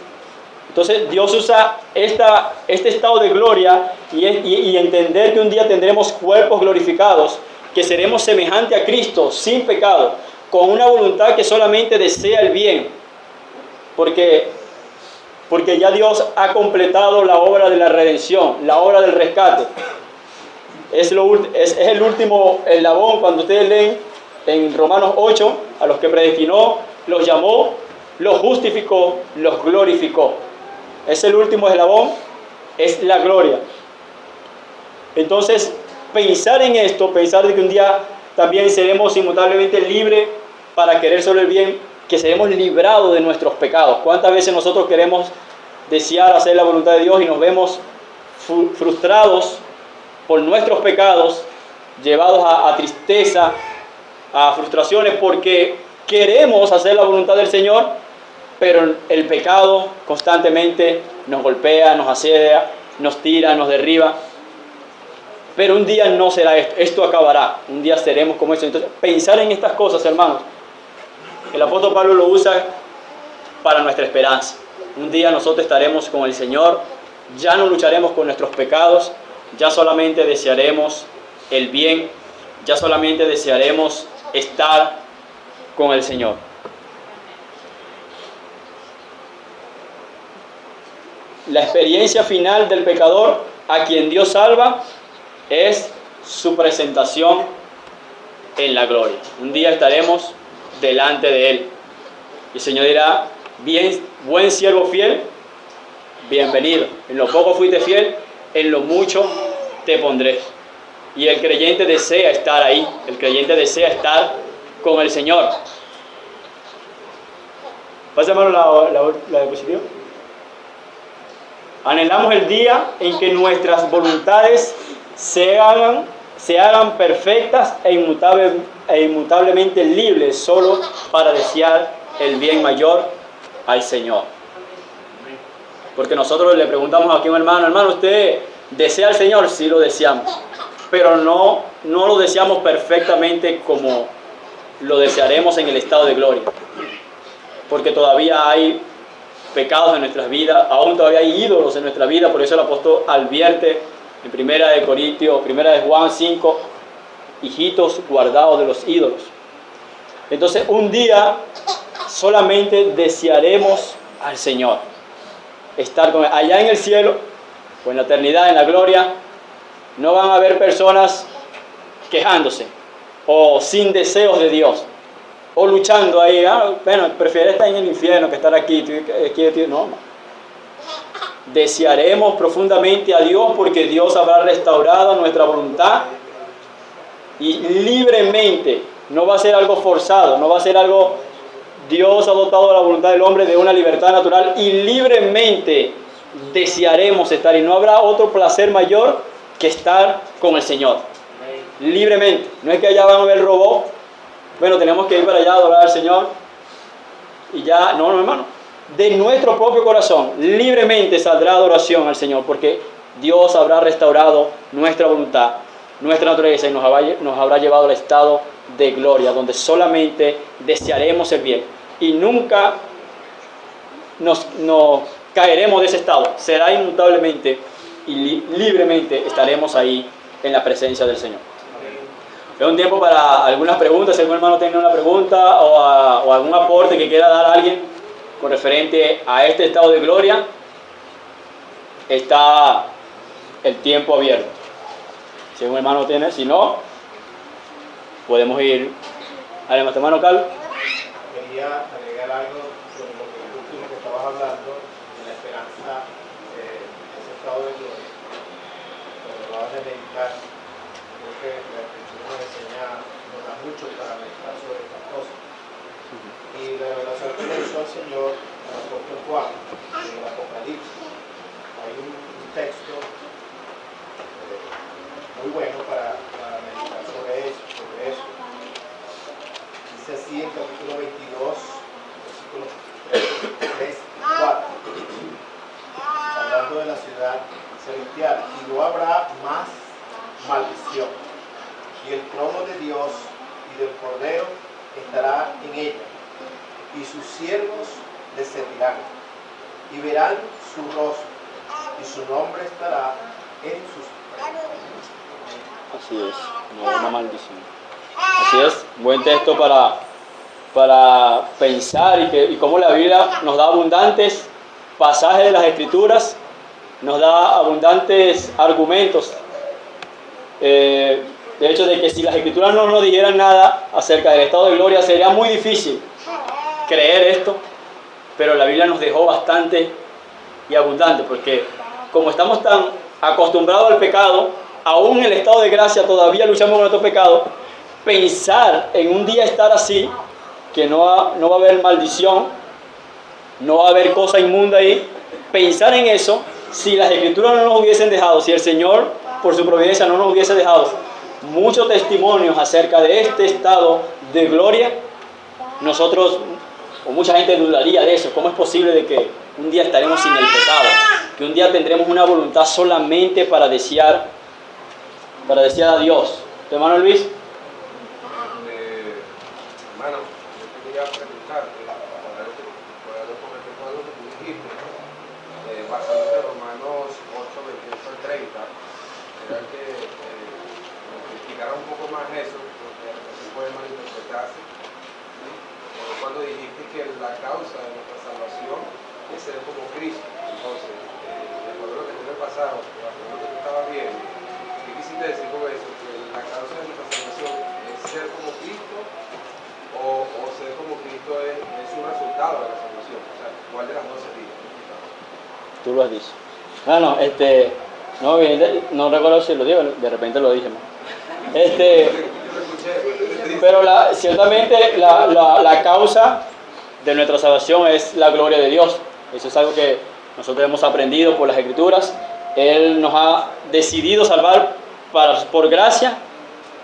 Entonces Dios usa este estado de gloria y entender que un día tendremos cuerpos glorificados, que seremos semejantes a Cristo sin pecado, con una voluntad que solamente desea el bien, porque ya Dios ha completado la obra de la redención, la obra del rescate. Es el último eslabón. Cuando ustedes leen en Romanos 8, a los que predestinó, los llamó, los justificó, los glorificó. Es el último eslabón, es la gloria. Entonces, pensar en esto, pensar de que un día también seremos inmutablemente libres para querer solo el bien, que seremos librados de nuestros pecados. ¿Cuántas veces nosotros queremos desear hacer la voluntad de Dios y nos vemos frustrados por nuestros pecados, llevados a tristeza, a frustraciones, porque queremos hacer la voluntad del Señor, pero el pecado constantemente nos golpea, nos asedia, nos tira, nos derriba? Pero un día no será esto acabará, un día seremos como eso. Entonces, pensar en estas cosas, hermanos, el apóstol Pablo lo usa para nuestra esperanza. Un día nosotros estaremos con el Señor, ya no lucharemos con nuestros pecados, ya solamente desearemos el bien, ya solamente desearemos estar con el Señor. La experiencia final del pecador a quien Dios salva es su presentación en la gloria. Un día estaremos delante de Él. Y el Señor dirá: bien, buen siervo fiel, bienvenido. En lo poco fuiste fiel, en lo mucho te pondré. Y el creyente desea estar ahí. El creyente desea estar con el Señor. Pásame la diapositiva. Anhelamos el día en que nuestras voluntades se hagan perfectas e inmutablemente libres, solo para desear el bien mayor al Señor. Porque nosotros le preguntamos aquí a un hermano: ¿usted desea al Señor? Sí, lo deseamos, pero no lo deseamos perfectamente como lo desearemos en el estado de gloria, porque todavía hay pecados en nuestras vidas, aún todavía hay ídolos en nuestra vida. Por eso el apóstol advierte en 1 de Juan 5: hijitos guardados de los ídolos. Entonces, un día solamente desearemos al Señor, estar con Él. Allá en el cielo, o en la eternidad, en la gloria, no van a haber personas quejándose o sin deseos de Dios, o luchando ahí: bueno, prefiero estar en el infierno que estar aquí. No. Desearemos profundamente a Dios, porque Dios habrá restaurado nuestra voluntad, y libremente, no va a ser algo forzado, no va a ser algo. Dios ha dotado la voluntad del hombre de una libertad natural, y libremente desearemos estar, y no habrá otro placer mayor que estar con el Señor. Libremente. No es que allá van a ver robots. Bueno, tenemos que ir para allá a adorar al Señor y ya. No, hermano. De nuestro propio corazón, libremente saldrá adoración al Señor, porque Dios habrá restaurado nuestra voluntad, nuestra naturaleza, y nos habrá llevado al estado de gloria, donde solamente desearemos el bien y nunca nos caeremos de ese estado. Será inmutablemente y libremente estaremos ahí en la presencia del Señor. Es un tiempo para algunas preguntas. Si algún hermano tiene una pregunta o algún aporte que quiera dar a alguien con referente a este estado de gloria, está el tiempo abierto. Si algún hermano tiene, si no, podemos ir. Además, hermano Carlos. Quería agregar algo sobre lo último que estabas hablando, de la esperanza de ese estado de gloria. Cuando hablabas de meditar, creo que la Escritura nos enseña, nos da mucho para meditar sobre estas cosas. Y la revelación que le hizo al Señor al apóstol Juan en el Apocalipsis, hay un texto muy bueno para meditar sobre eso. Dice así en capítulo 22, versículos 3, 4, hablando de la ciudad celestial: y no habrá más maldición, y el trono de Dios y del Cordero estará en ella, y sus siervos le servirán, y verán su rostro, y su nombre estará en sus frentes. Así es, no hay una maldición. Así es, buen texto para pensar, y cómo la Biblia nos da abundantes pasajes de las Escrituras, nos da abundantes argumentos. De hecho, de que si las Escrituras no nos dijeran nada acerca del estado de gloria, sería muy difícil creer esto, pero la Biblia nos dejó bastante y abundante, porque como estamos tan acostumbrados al pecado, aún en el estado de gracia todavía luchamos con nuestro pecado, pensar en un día estar así, que no va a haber maldición, no va a haber cosa inmunda ahí, pensar en eso, si las escrituras no nos hubiesen dejado, si el Señor por su providencia no nos hubiese dejado muchos testimonios acerca de este estado de gloria, nosotros, o mucha gente dudaría de eso. ¿Cómo es posible de que un día estaremos sin el pecado? Que un día tendremos una voluntad solamente para desear a Dios. ¿Tu hermano Luis? Hermano, yo te quería preguntar, por algo que tú dijiste, basándote en Romanos 8, 28 al 30, era que explicara un poco más eso, porque a veces puede malinterpretarse. ¿Sí? Cuando dijiste que la causa de nuestra salvación es ser como Cristo. Entonces, de acuerdo a lo que tú me pasabas, de acuerdo a lo que tú estabas viendo, ¿qué quisiste decir con eso? Que la causa de nuestra salvación es ser como Cristo, o ser como Cristo es un resultado de la salvación. O sea, ¿cuál de las dos sería? Tú lo has dicho. No recuerdo si lo digo, de repente lo dije. Pero ciertamente la causa de nuestra salvación es la gloria de Dios. Eso es algo que nosotros hemos aprendido por las Escrituras. Él nos ha decidido salvar por gracia,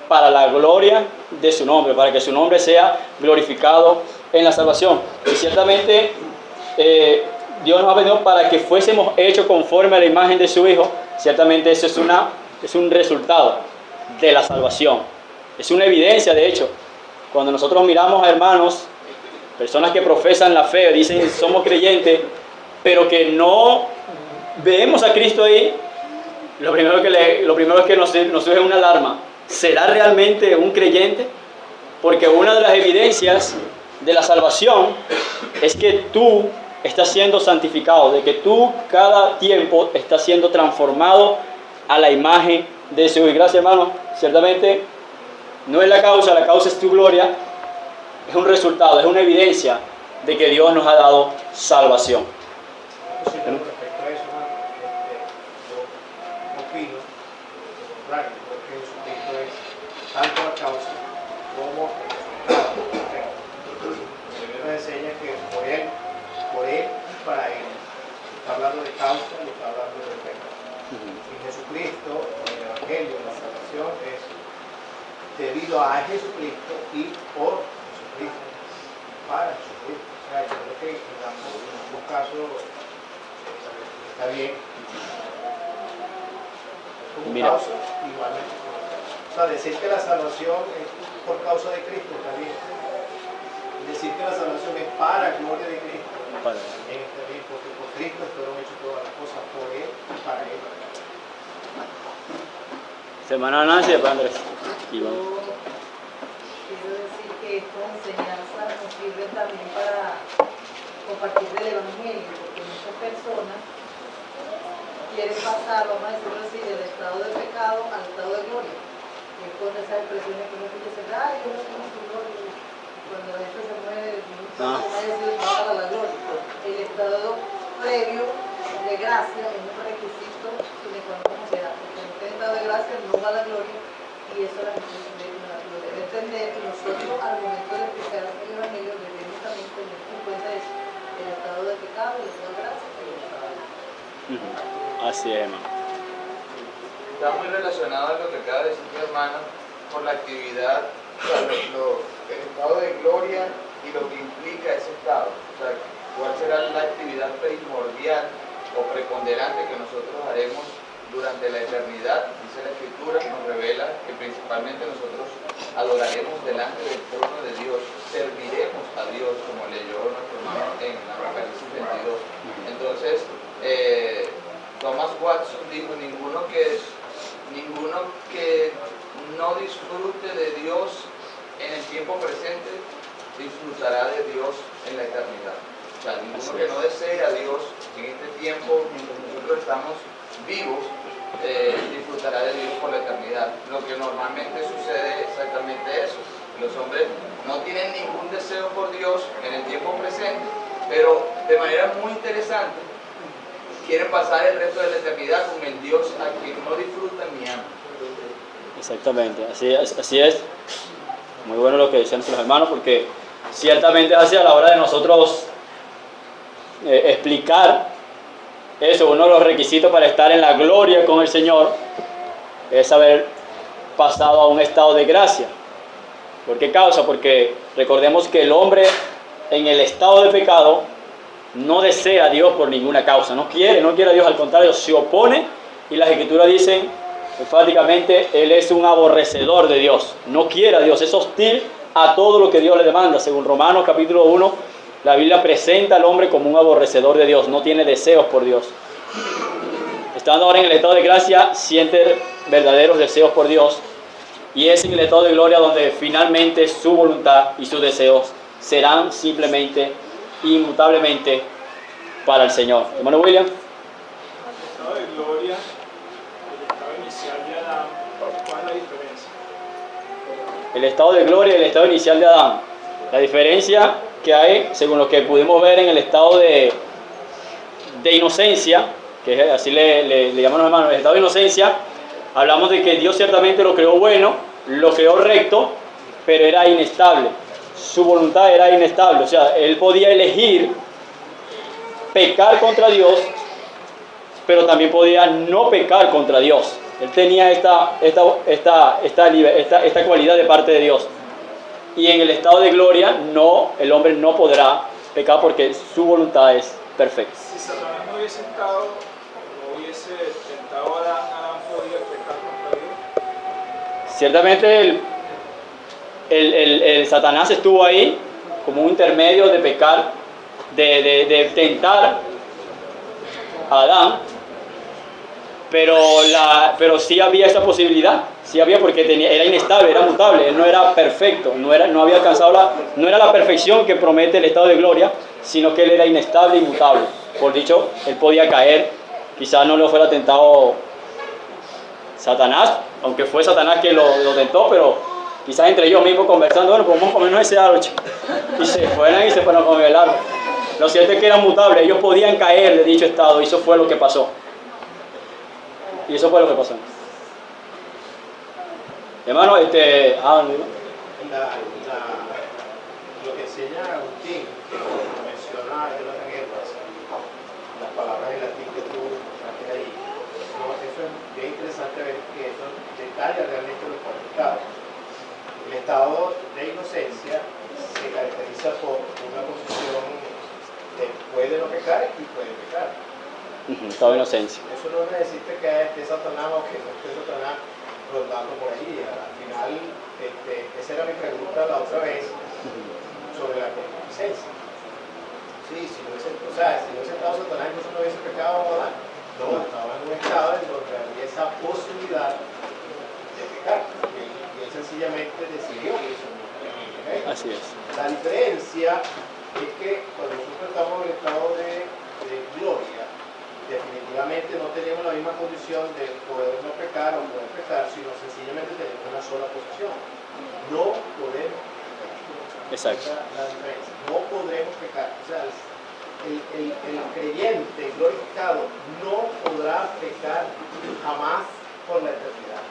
para la gloria de su nombre, para que su nombre sea glorificado en la salvación. Y ciertamente Dios nos ha venido para que fuésemos hechos conforme a la imagen de su Hijo. Ciertamente eso es un resultado de la salvación. Es una evidencia, de hecho. Cuando nosotros miramos a hermanos, personas que profesan la fe, dicen somos creyentes, pero que no vemos a Cristo ahí, lo primero es que nos surge una alarma. ¿Será realmente un creyente? Porque una de las evidencias de la salvación es que tú estás siendo santificado, de que tú cada tiempo estás siendo transformado a la imagen de su Hijo. Gracias, hermano. Ciertamente no es la causa es tu gloria, es un resultado, es una evidencia de que Dios nos ha dado salvación. Sí, con respecto a eso, yo opino lo contrario. Creo que Jesucristo es tanto la causa como el resultado. La Biblia nos enseña que por Él y para Él. Está hablando de causa y está hablando de efecto. Y Jesucristo, el Evangelio, la salvación es debido a Jesucristo y por Jesucristo, para Jesucristo. O sea, yo creo que en ambos casos está bien. Como Mira. causa, igualmente. O sea, decir que la salvación es por causa de Cristo está bien. Decir que la salvación es para gloria de Cristo también está bien, porque por Cristo fueron hechas todas las cosas, por Él y para Él. Semana Nancy, después Andrés. Quiero decir que estas enseñanzas nos sirven también para compartir el Evangelio, porque muchas personas quieren pasar, vamos a decirlo así, del estado de pecado al estado de gloria. Y es con esas expresiones que uno dice, ay, yo no tengo su gloria. Cuando la gente se muere, no para la gloria. El estado previo de gracia es un requisito de cuando sea. Porque en este estado de gracia no va la gloria, y eso la gente lo debe entender. Y nosotros, al momento de explicar el Evangelio, debemos también tener en cuenta eso: el estado de pecado, el estado de gracia y el estado de gloria. Así es, hermano. Está muy relacionado a lo que acaba de decir mi hermana por la actividad, o sea, el estado de gloria y lo que implica ese estado. O sea, cuál será la actividad primordial o preponderante que nosotros haremos durante la eternidad. Dice la Escritura, nos revela que principalmente nosotros adoraremos delante del trono de Dios, serviremos a Dios, como leyó nuestro hermano en Apocalipsis 22. Entonces, Thomas Watson dijo, ninguno que no disfrute de Dios en el tiempo presente, disfrutará de Dios en la eternidad. O sea, ninguno que no desee a Dios en este tiempo, mientras nosotros estamos vivos, disfrutará de Dios por la eternidad. Lo que normalmente sucede es exactamente eso. Los hombres no tienen ningún deseo por Dios en el tiempo presente, pero de manera muy interesante quieren pasar el resto de la eternidad con el Dios a quien no disfrutan ni aman. Exactamente, así es. Muy bueno lo que dicen nuestros hermanos, porque ciertamente hace a la hora de nosotros explicar eso, uno de los requisitos para estar en la gloria con el Señor es haber pasado a un estado de gracia. ¿Por qué causa? Porque recordemos que el hombre en el estado de pecado no desea a Dios por ninguna causa, no quiere a Dios, al contrario, se opone, y las Escrituras dicen enfáticamente, él es un aborrecedor de Dios, no quiere a Dios, es hostil a todo lo que Dios le demanda. Según Romanos capítulo 1, la Biblia presenta al hombre como un aborrecedor de Dios, no tiene deseos por Dios. Estando ahora en el estado de gracia, siente verdaderos deseos por Dios, y es en el estado de gloria donde finalmente su voluntad y sus deseos serán simplemente, inmutablemente para el Señor. Hermano William. El estado de gloria, el estado inicial de Adán, ¿cuál es la diferencia? El estado de gloria y el estado inicial de Adán. La diferencia que hay, según lo que pudimos ver en el estado de inocencia, que es, así le llamamos los hermanos, el estado de inocencia, hablamos de que Dios ciertamente lo creó bueno, lo creó recto, pero era inestable. Su voluntad era inestable, o sea, él podía elegir pecar contra Dios, pero también podía no pecar contra Dios. Él tenía esta cualidad de parte de Dios. Y en el estado de gloria, no, el hombre no podrá pecar porque su voluntad es perfecta. Si Satanás no hubiese estado, no hubiese tentado a Adán podría pecar contra Dios. Ciertamente el Satanás estuvo ahí como un intermedio de pecar, de tentar a Adán, pero sí había esa posibilidad, sí había, porque era inestable, era mutable, él no era perfecto, no había alcanzado no era la perfección que promete el estado de gloria, sino que él era inestable y mutable. Por dicho, él podía caer, quizás no le fuera tentado Satanás, aunque fue Satanás que lo tentó, pero quizás entre ellos mismos conversando, bueno, pues vamos a comernos ese árbol, y se fueron a comer el árbol. Lo cierto es que eran mutables, ellos podían caer de dicho estado, y eso fue lo que pasó. Y eso fue lo que pasó. Hermano, Lo que enseña Agustín, que menciona de las guerras, las palabras en latín que tú trajes ahí, eso es bien interesante ver que eso detalla realmente los cualificados. El estado de inocencia se caracteriza por una posición de puede no pecar y puede pecar. Estado de inocencia. Eso no necesita que esté Satanás o que no esté Satanás rondando por ahí. Al final, esa era mi pregunta la otra vez sobre la concupiscencia. Sí, si no hubiese estado Satanás, entonces no hubiese pecado Adán. No, estaba en un estado en donde había esa posibilidad de pecar. Y él sencillamente decidió eso. ¿Okay? Así es. La diferencia es que cuando nosotros estamos en el estado de gloria, definitivamente no tenemos la misma condición de poder no pecar o poder pecar, sino sencillamente tenemos una sola posición. No podemos pecar. Exacto. Esa es la diferencia. No podremos pecar. O sea, el creyente glorificado no podrá pecar jamás por la eternidad.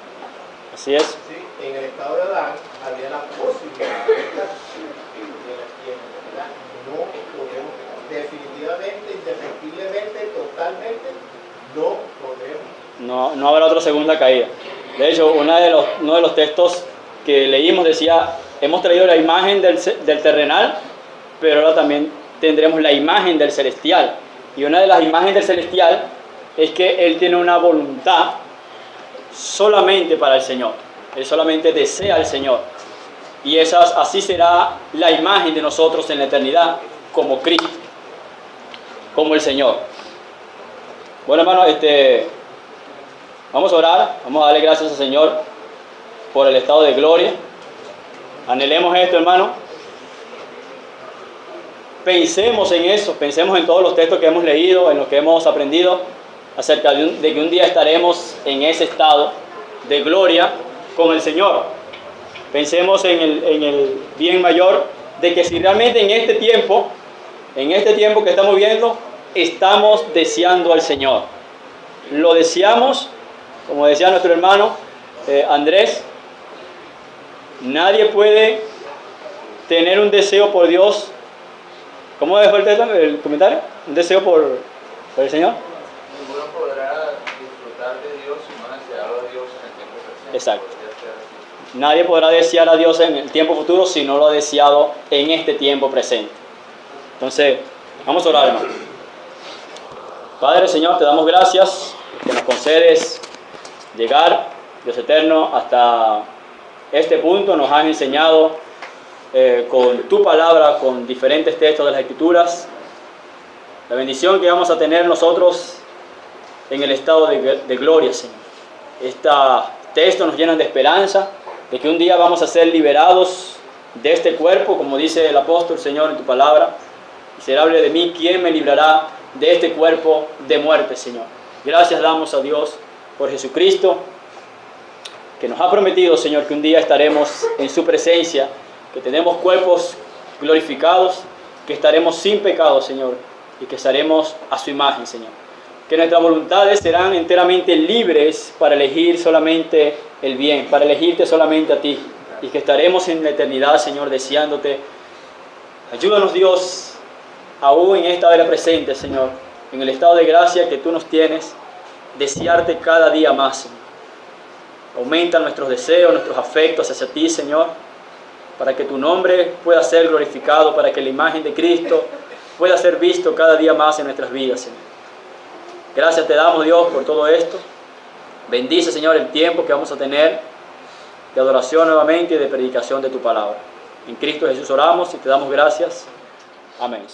Así es. ¿Sí? En el estado de Adán había la posibilidad de pecar. Y en realidad no podemos pecar. Definitivamente, indefectiblemente, totalmente, no podemos. No habrá otra segunda caída. De hecho, uno de los textos que leímos decía, hemos traído la imagen del terrenal, pero ahora también tendremos la imagen del celestial. Y una de las imágenes del celestial es que Él tiene una voluntad solamente para el Señor. Él solamente desea al Señor. Y así será la imagen de nosotros en la eternidad, como Cristo, como el Señor. Bueno, hermano, vamos a orar, vamos a darle gracias al Señor por el estado de gloria. Anhelemos esto, hermano. Pensemos en eso, pensemos en todos los textos que hemos leído, en lo que hemos aprendido acerca de que un día estaremos en ese estado de gloria con el Señor. Pensemos en el bien mayor de que si realmente en este tiempo que estamos viendo, estamos deseando al Señor. Lo deseamos, como decía nuestro hermano Andrés, Nadie puede tener un deseo por Dios. ¿Cómo fue el comentario? ¿Un deseo por el Señor? Ninguno podrá disfrutar de Dios si no ha deseado a Dios en el tiempo presente. Exacto. Nadie podrá desear a Dios en el tiempo futuro si no lo ha deseado en este tiempo presente. Entonces, vamos a orar, hermano. Padre, Señor, te damos gracias que nos concedes llegar, Dios eterno, hasta este punto. Nos has enseñado con tu palabra, con diferentes textos de las Escrituras, la bendición que vamos a tener nosotros en el estado de gloria, Señor. Estos textos nos llenan de esperanza, de que un día vamos a ser liberados de este cuerpo, como dice el apóstol, Señor, en tu palabra. Miserable de mí, ¿quién me librará de este cuerpo de muerte, Señor? Gracias damos a Dios por Jesucristo, que nos ha prometido, Señor, que un día estaremos en su presencia, que tenemos cuerpos glorificados, que estaremos sin pecado, Señor, y que estaremos a su imagen, Señor. Que nuestras voluntades serán enteramente libres para elegir solamente el bien, para elegirte solamente a ti, y que estaremos en la eternidad, Señor, deseándote. Ayúdanos, Dios, aún en esta hora presente, Señor, en el estado de gracia que tú nos tienes, desearte cada día más, Señor. Aumenta nuestros deseos, nuestros afectos hacia ti, Señor, para que tu nombre pueda ser glorificado, para que la imagen de Cristo pueda ser visto cada día más en nuestras vidas, Señor. Gracias te damos, Dios, por todo esto. Bendice, Señor, el tiempo que vamos a tener de adoración nuevamente y de predicación de tu palabra. En Cristo Jesús oramos y te damos gracias. Amén.